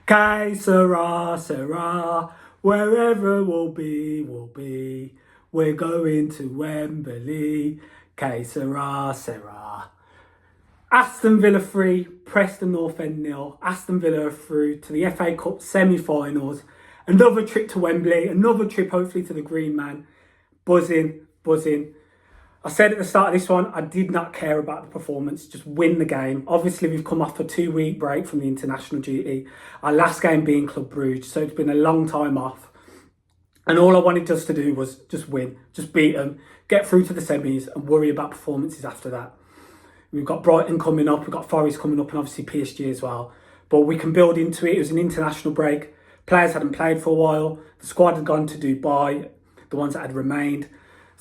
Que sera, sera, wherever we'll be, we'll be. We're going to Wembley. Que sera, sera. Aston Villa 3, Preston North End 0. Aston Villa are through to the FA Cup semi-finals. Another trip to Wembley, another trip hopefully to the Green Man. Buzzing, buzzing. I said at the start of this one, I did not care about the performance, just win the game. Obviously, we've come off a 2-week break from the international duty. Our last game being Club Brugge, so it's been a long time off. And all I wanted us to do was just win, just beat them, get through to the semis and worry about performances after that. We've got Brighton coming up, we've got Forest coming up and obviously PSG as well. But we can build into it. It was an international break. Players hadn't played for a while. The squad had gone to Dubai, the ones that had remained.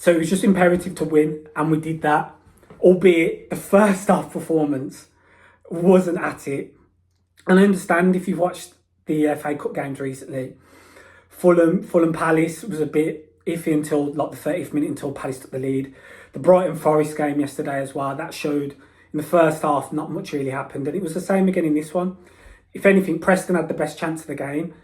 So it was just imperative to win, and we did that. Albeit the first half performance wasn't at it. And I understand if you've watched the FA Cup games recently, Fulham Palace was a bit iffy until like the 30th minute until Palace took the lead. The Brighton Forest game yesterday as well, that showed in the first half not much really happened. And it was the same again in this one. If anything, Preston had the best chance of the game.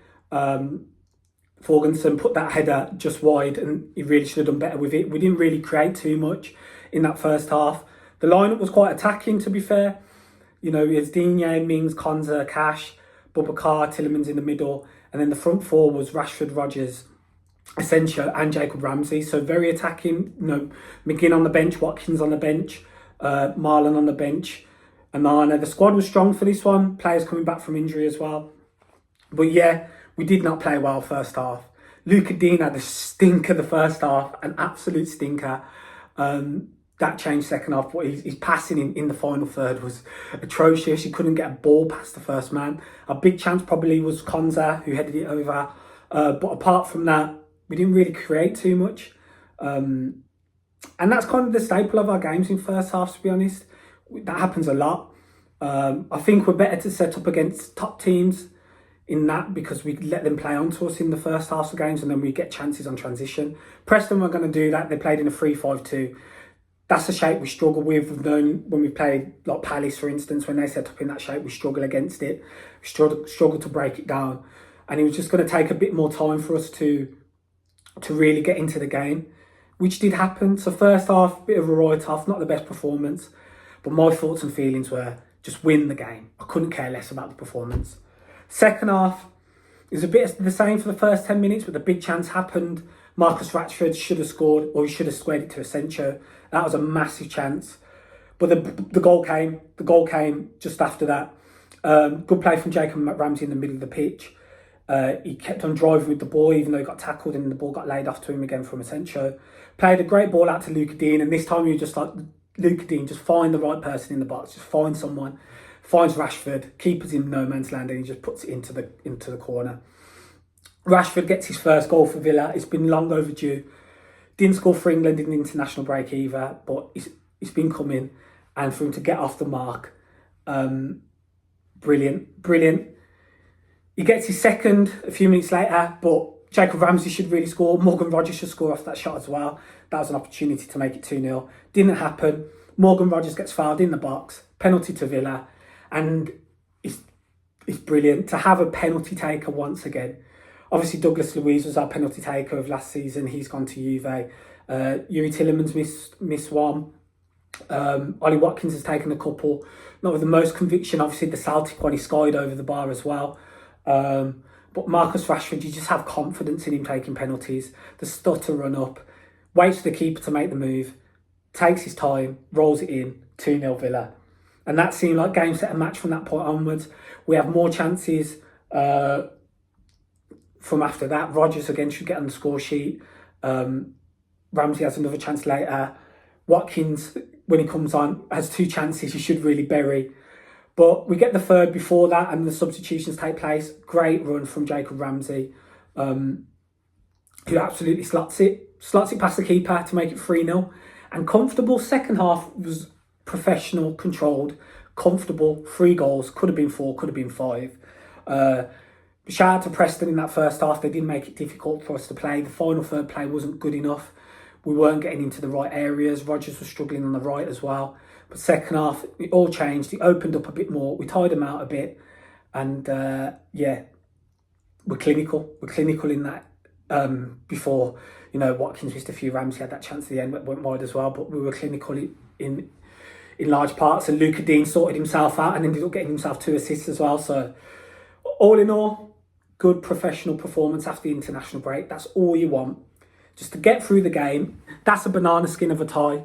Forganson put that header just wide and he really should have done better with it. We didn't really create too much in that first half. The lineup was quite attacking, to be fair. You know, it's Digne, Mings, Konza, Cash, Boubacar, Tillemans in the middle. And then the front four was Rashford, Rodgers, Asensio and Jacob Ramsey. So very attacking. You know, McGinn on the bench, Watkins on the bench, Marlon on the bench. Anana. The squad was strong for this one. Players coming back from injury as well. But yeah, we did not play well first half. Luca Dean had a stinker the first half, an absolute stinker. That changed second half, but his passing in the final third was atrocious. He couldn't get a ball past the first man. A big chance probably was Konza, who headed it over. But apart from that, we didn't really create too much. And that's kind of the staple of our games in first half, to be honest. That happens a lot. I think we're better to set up against top teams in that because we let them play onto us in the first half of games and then we get chances on transition. Preston were going to do that. They played in a 3-5-2. That's the shape we struggle with. We've known when we played like Palace, for instance, when they set up in that shape, we struggle against it. We struggle to break it down. And it was just going to take a bit more time for us to really get into the game, which did happen. So first half, bit of a write-off, not the best performance. But my thoughts and feelings were just win the game. I couldn't care less about the performance. Second half, it was a bit the same for the first 10 minutes, but the big chance happened. Marcus Rashford should have scored, or he should have squared it to Asensio. That was a massive chance. But the goal came. The goal came just after that. Good play from Jacob Ramsey in the middle of the pitch. He kept on driving with the ball, even though he got tackled and the ball got laid off to him again from Asensio. Played a great ball out to Luca Dean, and this time you just like Luca Dean, just find the right person in the box, just find someone. Finds Rashford, keeper's in no man's land, and he just puts it into the corner. Rashford gets his first goal for Villa. It's been long overdue. Didn't score for England in the international break either, but it's been coming. And for him to get off the mark, brilliant. He gets his second a few minutes later, but Jacob Ramsey should really score. Morgan Rodgers should score off that shot as well. That was an opportunity to make it 2-0. Didn't happen. Morgan Rodgers gets fouled in the box. Penalty to Villa. And it's brilliant to have a penalty taker once again. Obviously, Douglas Luiz was our penalty taker of last season. He's gone to Juve. Yuri Tillemans missed one. Ollie Watkins has taken a couple. Not with the most conviction. Obviously, the Celtic one, he skied over the bar as well. But Marcus Rashford, you just have confidence in him taking penalties. The stutter run up. Waits for the keeper to make the move. Takes his time. Rolls it in. 2-0 Villa. And that seemed like game, set and match from that point onwards. We have more chances from after that. Rodgers again should get on the score sheet. Ramsey has another chance later. Watkins, when he comes on, has 2 chances he should really bury. But we get the third before that and the substitutions take place. Great run from Jacob Ramsey, who absolutely slots it past the keeper to make it 3-0. And comfortable. Second half was professional, controlled, comfortable. 3 goals, could have been 4, could have been 5. Shout out to Preston in that first half. They didn't make it difficult for us to play. The final third play wasn't good enough. We weren't getting into the right areas. Rodgers was struggling on the right as well. But second half, it all changed. It opened up a bit more. We tied them out a bit. And yeah, we're clinical. We're clinical in that. Before, Watkins missed a few. Ramsey had that chance at the end, went wide as well. But we were clinical in large parts. And Luca Dean sorted himself out and ended up getting himself 2 assists as well. So all in all, good professional performance after the international break. That's all you want, just to get through the game. That's a banana skin of a tie.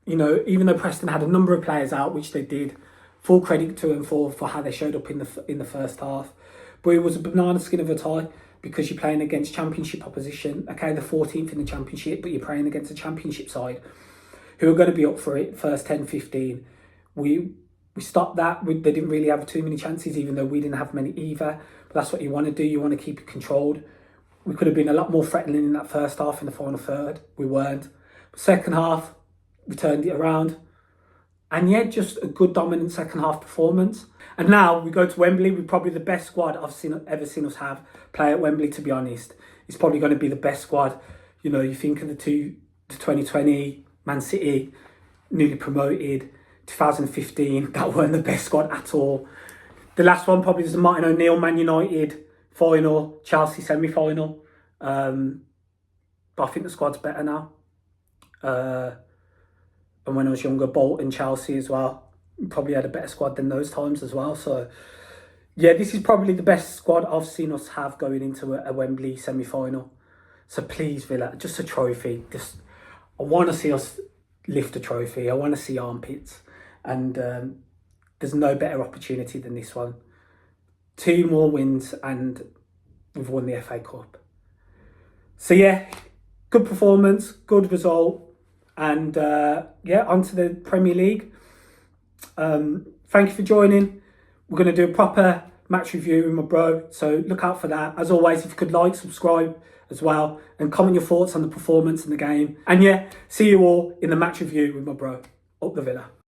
Even though Preston had a number of players out, which they did, full credit to them for how they showed up in the first half. But it was a banana skin of a tie because you're playing against championship opposition. Okay, the 14th in the championship, but you're playing against a championship side who are going to be up for it first 10, 15. We stopped that. They didn't really have too many chances, even though we didn't have many either. But that's what you want to do. You want to keep it controlled. We could have been a lot more threatening in that first half, in the final third. We weren't. But second half, we turned it around. And yeah, just a good dominant second half performance. And now we go to Wembley. We're probably the best squad I've ever seen us have play at Wembley, to be honest. It's probably going to be the best squad. You think of the 2020 Man City, newly promoted, 2015, that weren't the best squad at all. The last one probably was the Martin O'Neill Man United final, Chelsea semi-final. But I think the squad's better now. And when I was younger, Bolton, Chelsea as well, probably had a better squad than those times as well. So yeah, this is probably the best squad I've seen us have going into a Wembley semi-final. So please, Villa, just a trophy. I want to see us lift a trophy. I want to see armpits. And there's no better opportunity than this one. 2 more wins and we've won the FA Cup. So yeah, good performance, good result. And on to the Premier League. Thank you for joining. We're going to do a proper match review with my bro. So look out for that. As always, if you could like, subscribe as well. And comment your thoughts on the performance in the game. And yeah, see you all in the match review with my bro. Up the Villa.